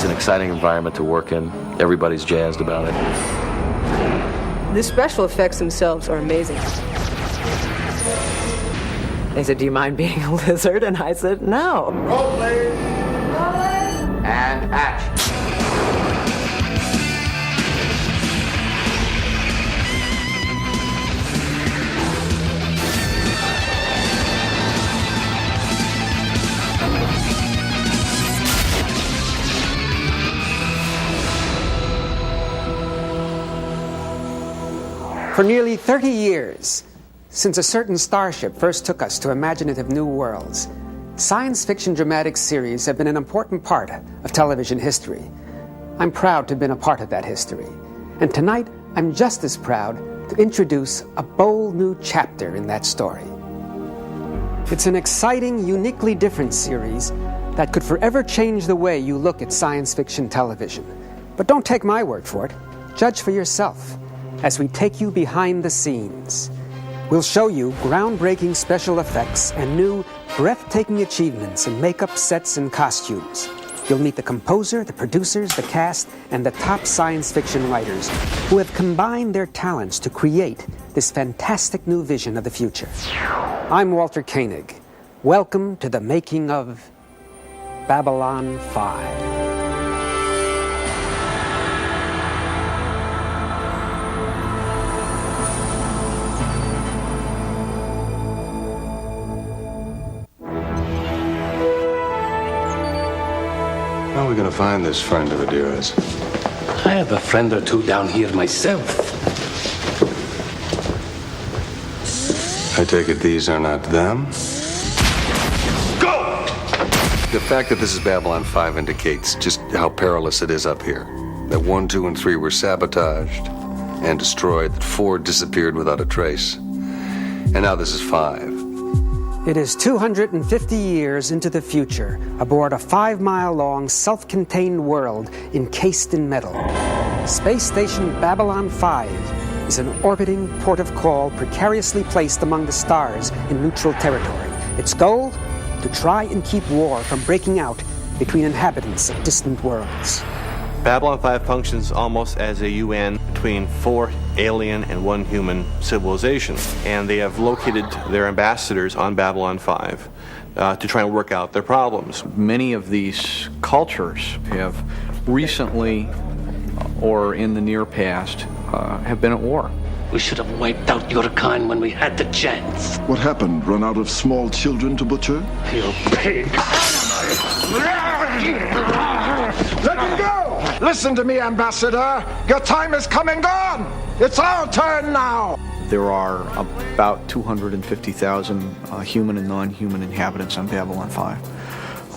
an exciting environment to work in. Everybody's jazzed about it. The special effects themselves are amazing. They said, "Do you mind being a lizard?" And I said, "No." Roll, please. And action. For nearly 30 years, since a certain starship first took us to imaginative new worlds, science fiction dramatic series have been an important part of television history. I'm proud to have been a part of that history. And tonight, I'm just as proud to introduce a bold new chapter in that story. It's an exciting, uniquely different series that could forever change the way you look at science fiction television. But don't take my word for it. Judge for yourself as we take you behind the scenes. We'll show you groundbreaking special effects and new, breathtaking achievements in makeup, sets, and costumes. You'll meet the composer, the producers, the cast, and the top science fiction writers who have combined their talents to create this fantastic new vision of the future. I'm Walter Koenig. Welcome to the making of Babylon 5. How are we going to find this friend of Adira's? I have a friend or two down here myself. I take it these are not them? Go! The fact that this is Babylon 5 indicates just how perilous it is up here. That 1, 2, and 3 were sabotaged and destroyed, that 4 disappeared without a trace. And now this is 5. It is 250 years into the future aboard a 5-mile-long, self-contained world encased in metal. Space Station Babylon 5 is an orbiting port of call precariously placed among the stars in neutral territory. Its goal? To try and keep war from breaking out between inhabitants of distant worlds. Babylon 5 functions almost as a UN between 4 alien and 1 human civilization. And they have located their ambassadors on Babylon 5 to try and work out their problems. Many of these cultures have recently, or in the near past, have been at war. We should have wiped out your kind when we had the chance. What happened? Run out of small children to butcher? You pig! Let him go! Listen to me, Ambassador. Your time has come and gone. It's our turn now. There are about 250,000 human and non-human inhabitants on Babylon 5.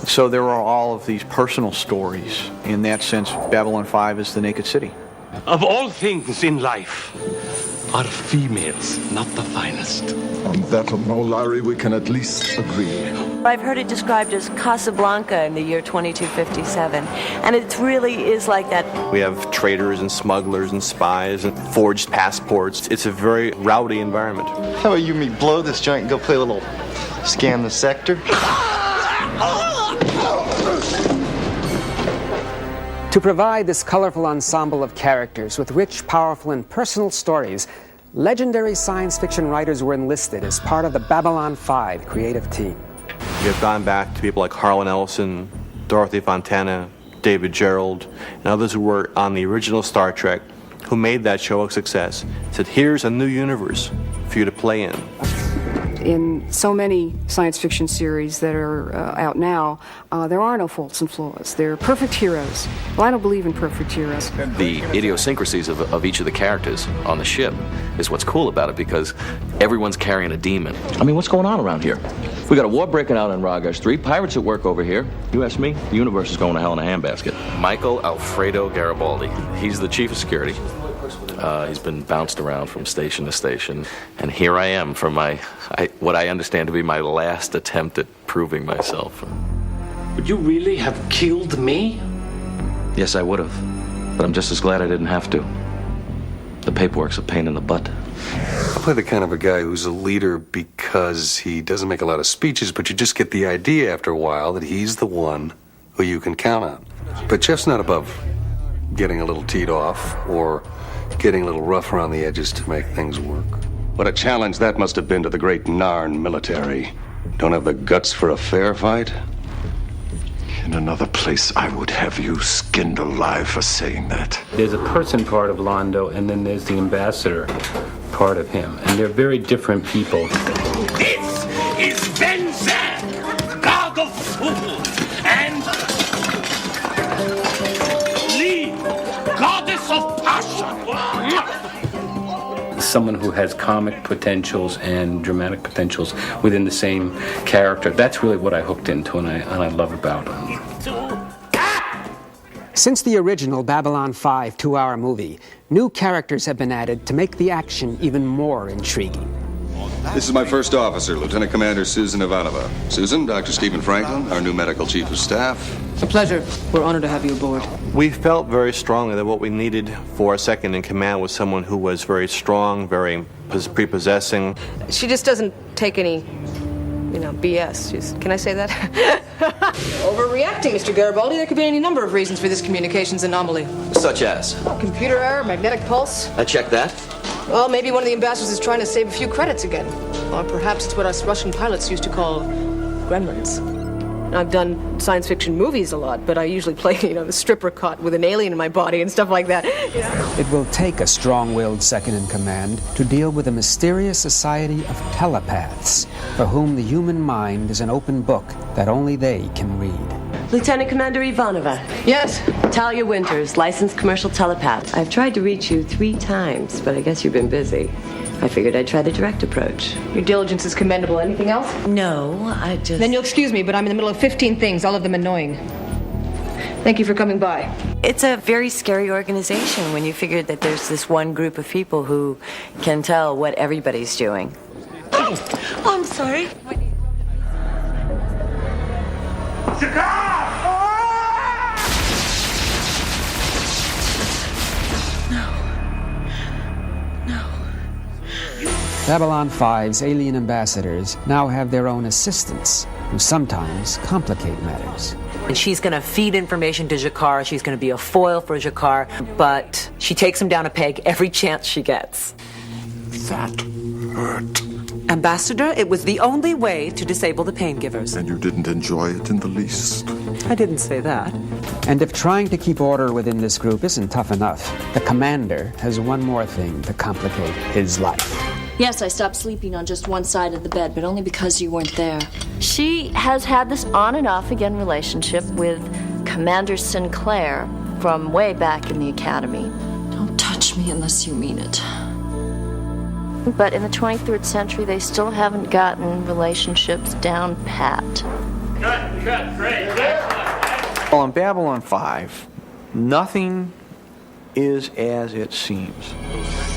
So there are all of these personal stories. In that sense, Babylon 5 is the naked city. Of all things in life, are females not the finest? On that, Larry, we can at least agree. I've heard it described as Casablanca in the year 2257, and it really is like that. We have traders and smugglers and spies and forged passports. It's a very rowdy environment. How about you and me blow this joint and go play a little scan the sector? To provide this colorful ensemble of characters with rich, powerful, and personal stories, legendary science fiction writers were enlisted as part of the Babylon 5 creative team. We have gone back to people like Harlan Ellison, Dorothy Fontana, David Gerrold, and others who were on the original Star Trek, who made that show a success. Said, here's a new universe for you to play in. In so many science fiction series that are out now, there are no faults and flaws. They're perfect heroes. Well, I don't believe in perfect heroes. The idiosyncrasies of each of the characters on the ship is what's cool about it, because everyone's carrying a demon. I mean, what's going on around here? We got a war breaking out in Ragash 3, pirates at work over here. You ask me, the universe is going to hell in a handbasket. Michael Alfredo Garibaldi. He's the chief of security. He's been bounced around from station to station, and here I am for what I understand to be my last attempt at proving myself. Would you really have killed me? Yes, I would have, but I'm just as glad I didn't have to. The paperwork's a pain in the butt. I play the kind of a guy who's a leader because he doesn't make a lot of speeches, but you just get the idea after a while that he's the one who you can count on. But Jeff's not above getting a little teed off or getting a little rough around the edges to make things work. What a challenge that must have been to the great Narn military. Don't have the guts for a fair fight? In another place, I would have you skinned alive for saying that. There's a person part of Londo, and then there's the ambassador part of him. And they're very different people. This is Benzan, god of fools, and Lee, goddess of passion. Someone who has comic potentials and dramatic potentials within the same character. That's really what I hooked into and I love about him. Since the original Babylon 5 two-hour movie, new characters have been added to make the action even more intriguing. This is my first officer, Lieutenant Commander Susan Ivanova. Susan, Dr. Stephen Franklin, our new medical chief of staff. It's a pleasure. We're honored to have you aboard. We felt very strongly that what we needed for a second in command was someone who was very strong, very prepossessing. She just doesn't take any, BS. Can I say that? Overreacting, Mr. Garibaldi. There could be any number of reasons for this communications anomaly. Such as? Computer error, magnetic pulse. I checked that. Well, maybe one of the ambassadors is trying to save a few credits again. Or perhaps it's what us Russian pilots used to call gremlins. I've done science fiction movies a lot, but I usually play, the stripper caught with an alien in my body and stuff like that. It will take a strong-willed second in command to deal with a mysterious society of telepaths for whom the human mind is an open book that only they can read. Lieutenant Commander Ivanova. Yes? Talia Winters, licensed commercial telepath. I've tried to reach you 3 times, but I guess you've been busy. I figured I'd try the direct approach. Your diligence is commendable. Anything else? No, I just... Then you'll excuse me, but I'm in the middle of 15 things, all of them annoying. Thank you for coming by. It's a very scary organization when you figure that there's this one group of people who can tell what everybody's doing. Oh, I'm sorry. Babylon 5's alien ambassadors now have their own assistants who sometimes complicate matters. And she's going to feed information to G'Kar. She's going to be a foil for G'Kar, but she takes him down a peg every chance she gets. That hurt. Ambassador, it was the only way to disable the pain givers. And you didn't enjoy it in the least. I didn't say that. And if trying to keep order within this group isn't tough enough, the commander has one more thing to complicate his life. Yes, I stopped sleeping on just one side of the bed, but only because you weren't there. She has had this on and off again relationship with Commander Sinclair from way back in the academy. Don't touch me unless you mean it. But in the 23rd century, they still haven't gotten relationships down pat. Cut, great. Well, on Babylon 5, nothing is as it seems.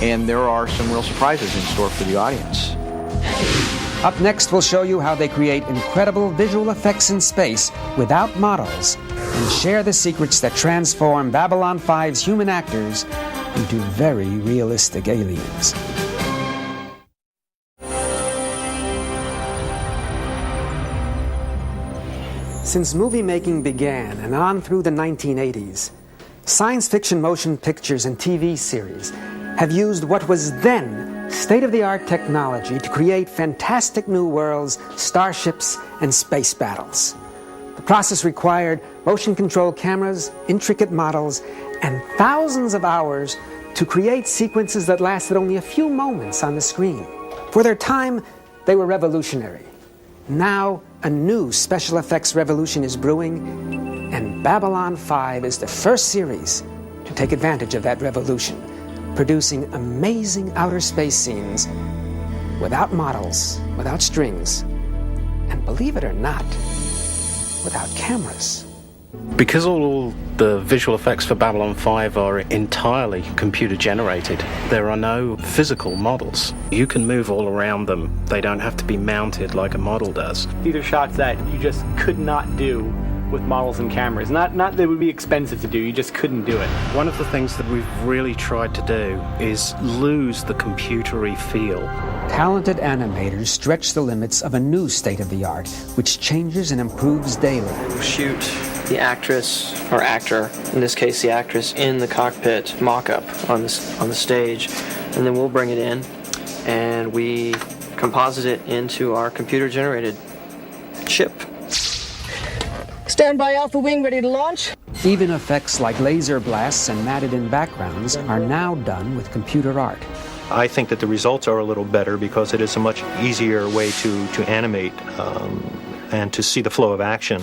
And there are some real surprises in store for the audience. Up next, we'll show you how they create incredible visual effects in space without models and share the secrets that transform Babylon 5's human actors into very realistic aliens. Since movie making began and on through the 1980s, science fiction motion pictures and TV series have used what was then state-of-the-art technology to create fantastic new worlds, starships, and space battles. The process required motion control cameras, intricate models, and thousands of hours to create sequences that lasted only a few moments on the screen. For their time, they were revolutionary. Now, a new special effects revolution is brewing, and Babylon 5 is the first series to take advantage of that revolution, producing amazing outer space scenes without models, without strings, and believe it or not, without cameras. Because all the visual effects for Babylon 5 are entirely computer generated, there are no physical models. You can move all around them. They don't have to be mounted like a model does. These are shots that you just could not do with models and cameras. Not that it would be expensive to do, you just couldn't do it. One of the things that we've really tried to do is lose the computery feel. Talented animators stretch the limits of a new state-of-the-art, which changes and improves daily. Shoot the actress, or actor, in this case the actress, in the cockpit mock-up on the stage, and then we'll bring it in, and we composite it into our computer-generated ship. Stand by, Alpha Wing, ready to launch. Even effects like laser blasts and matted-in backgrounds are now done with computer art. I think that the results are a little better because it is a much easier way to animate and to see the flow of action.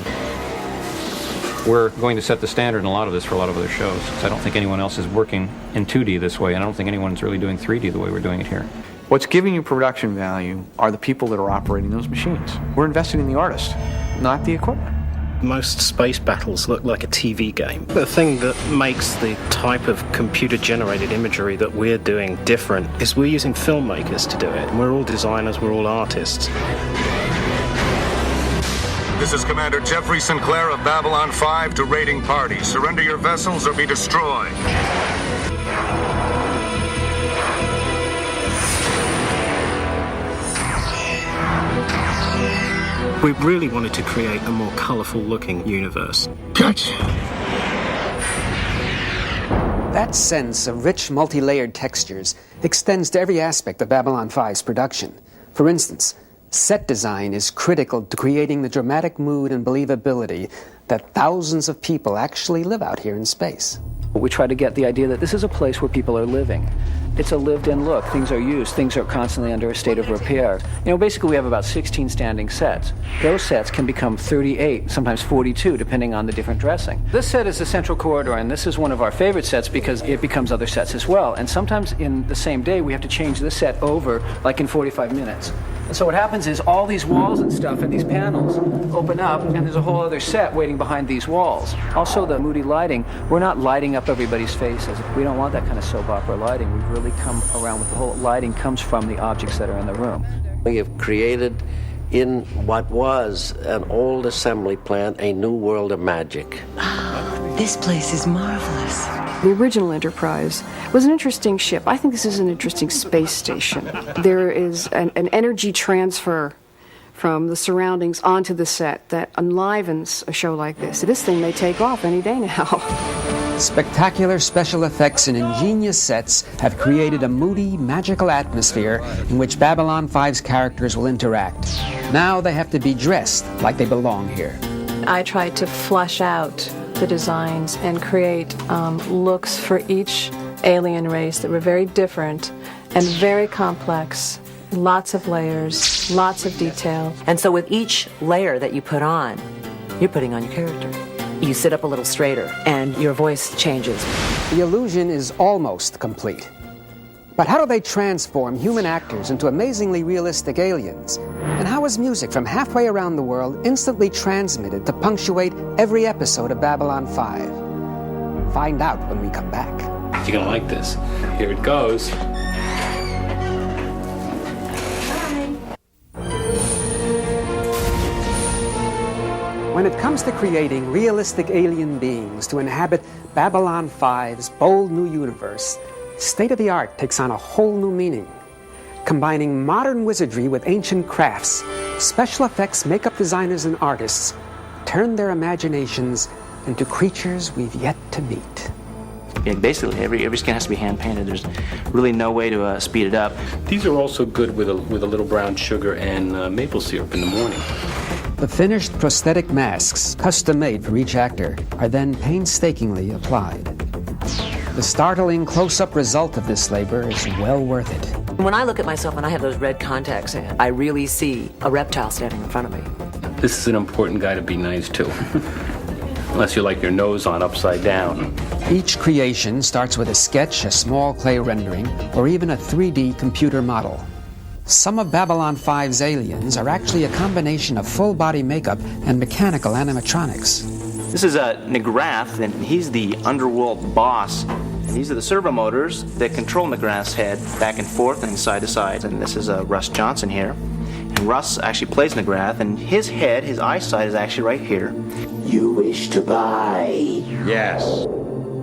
We're going to set the standard in a lot of this for a lot of other shows. I don't think anyone else is working in 2D this way, and I don't think anyone's really doing 3D the way we're doing it here. What's giving you production value are the people that are operating those machines. We're investing in the artist, not the equipment. Most space battles look like a TV game. The thing that makes the type of computer-generated imagery that we're doing different is we're using filmmakers to do it. We're all designers, we're all artists. This is Commander Jeffrey Sinclair of Babylon 5 to raiding party. Surrender your vessels or be destroyed. We really wanted to create a more colourful looking universe. Gotcha. That sense of rich, multi-layered textures extends to every aspect of Babylon 5's production. For instance, set design is critical to creating the dramatic mood and believability that thousands of people actually live out here in space. We try to get the idea that this is a place where people are living. It's a lived-in look. Things are used. Things are constantly under a state of repair. Basically we have about 16 standing sets. Those sets can become 38, sometimes 42, depending on the different dressing. This set is the central corridor, and this is one of our favorite sets because it becomes other sets as well. And sometimes in the same day, we have to change this set over, like in 45 minutes. And so what happens is all these walls and stuff and these panels open up, and there's a whole other set waiting behind these walls. Also, the moody lighting, we're not lighting up everybody's faces. We don't want that kind of soap opera lighting. We've really come around with the whole lighting comes from the objects that are in the room. We have created in what was an old assembly plant a new world of magic. This place is marvelous. The original Enterprise was an interesting ship. I think this is an interesting space station. There is an energy transfer from the surroundings onto the set that enlivens a show like this. This thing may take off any day now. Spectacular special effects and ingenious sets have created a moody, magical atmosphere in which Babylon 5's characters will interact. Now they have to be dressed like they belong here. I tried to flesh out the designs and create looks for each alien race that were very different and very complex. Lots of layers, lots of detail. And so with each layer that you put on, you're putting on your character. You sit up a little straighter and your voice changes. The illusion is almost complete. But how do they transform human actors into amazingly realistic aliens? And how is music from halfway around the world instantly transmitted to punctuate every episode of Babylon 5? Find out when we come back. You're gonna like this. Here it goes. When it comes to creating realistic alien beings to inhabit Babylon 5's bold new universe, state-of-the-art takes on a whole new meaning. Combining modern wizardry with ancient crafts, special effects makeup designers and artists turn their imaginations into creatures we've yet to meet. Yeah, basically, every skin has to be hand-painted. There's really no way to speed it up. These are also good with a little brown sugar and maple syrup in the morning. The finished prosthetic masks, custom-made for each actor, are then painstakingly applied. The startling close-up result of this labor is well worth it. When I look at myself and I have those red contacts in, I really see a reptile standing in front of me. This is an important guy to be nice to. Unless you like your nose on upside down. Each creation starts with a sketch, a small clay rendering, or even a 3D computer model. Some of Babylon 5's aliens are actually a combination of full-body makeup and mechanical animatronics. This is Negrath, and he's the underworld boss. And these are the servo motors that control Negrath's head back and forth and side to side. And this is Russ Johnson here. And Russ actually plays Negrath, and his head, his eyesight is actually right here. You wish to buy? Yes.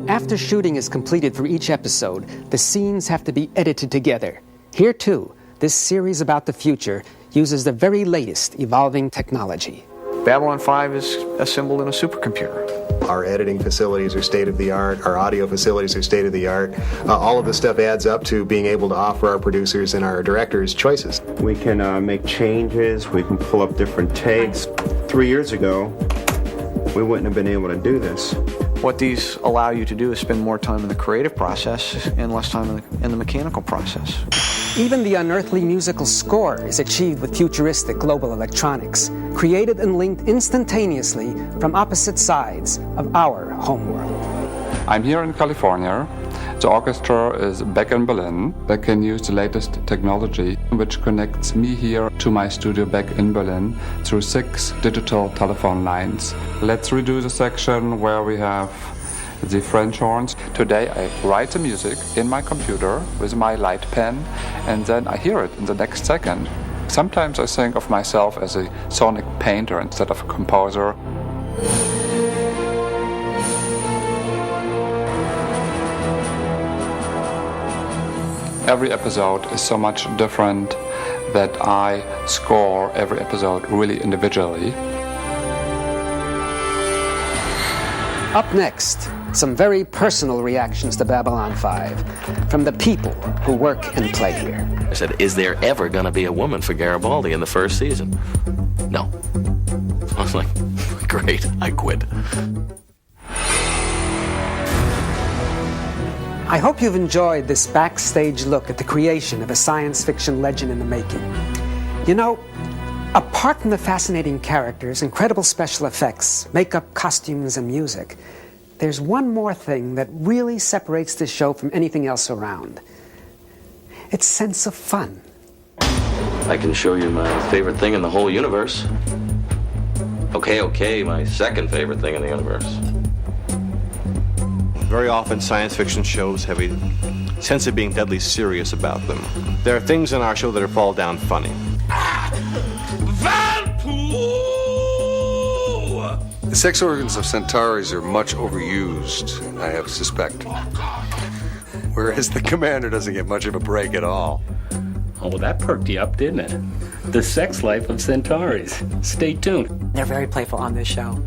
After shooting is completed for each episode, the scenes have to be edited together. Here, too, this series about the future uses the very latest evolving technology. Babylon 5 is assembled in a supercomputer. Our editing facilities are state-of-the-art. Our audio facilities are state-of-the-art. All of this stuff adds up to being able to offer our producers and our directors choices. We can make changes. We can pull up different takes. 3 years ago, we wouldn't have been able to do this. What these allow you to do is spend more time in the creative process and less time in the mechanical process. Even the unearthly musical score is achieved with futuristic global electronics, created and linked instantaneously from opposite sides of our homeworld. I'm here in California. The orchestra is back in Berlin. They can use the latest technology, which connects me here to my studio back in Berlin through 6 digital telephone lines. Let's redo the section where we have the French horns. Today I write the music in my computer with my light pen, and then I hear it in the next second. Sometimes I think of myself as a sonic painter instead of a composer. Every episode is so much different that I score every episode really individually. Up next, some very personal reactions to Babylon 5 from the people who work and play here. I said, is there ever going to be a woman for Garibaldi in the first season? No. I was like, great, I quit. I hope you've enjoyed this backstage look at the creation of a science fiction legend in the making. You know, apart from the fascinating characters, incredible special effects, makeup, costumes, and music, there's one more thing that really separates this show from anything else around. Its sense of fun. I can show you my favorite thing in the whole universe. Okay, my second favorite thing in the universe. Very often science fiction shows have a sense of being deadly serious about them. There are things in our show that are fall down funny. The sex organs of Centaurs are much overused, I have suspect. Whereas the commander doesn't get much of a break at all. Oh, well, that perked you up, didn't it? The sex life of Centaurs. Stay tuned. They're very playful on this show.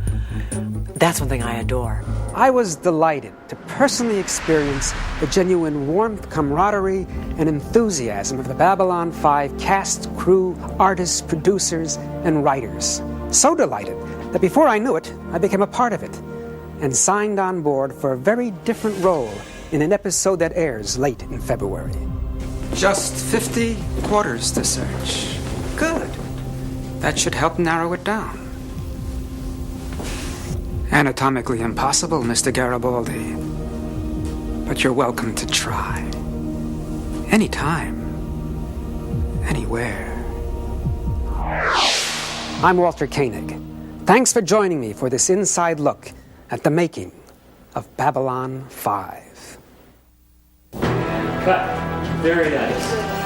That's one thing I adore. I was delighted to personally experience the genuine warmth, camaraderie, and enthusiasm of the Babylon 5 cast, crew, artists, producers, and writers. So delighted that before I knew it, I became a part of it and signed on board for a very different role in an episode that airs late in February. Just 50 quarters to search. Good. That should help narrow it down. Anatomically impossible, Mr. Garibaldi. But you're welcome to try. Anytime. Anywhere. I'm Walter Koenig. Thanks for joining me for this inside look at the making of Babylon 5. Cut. Very nice.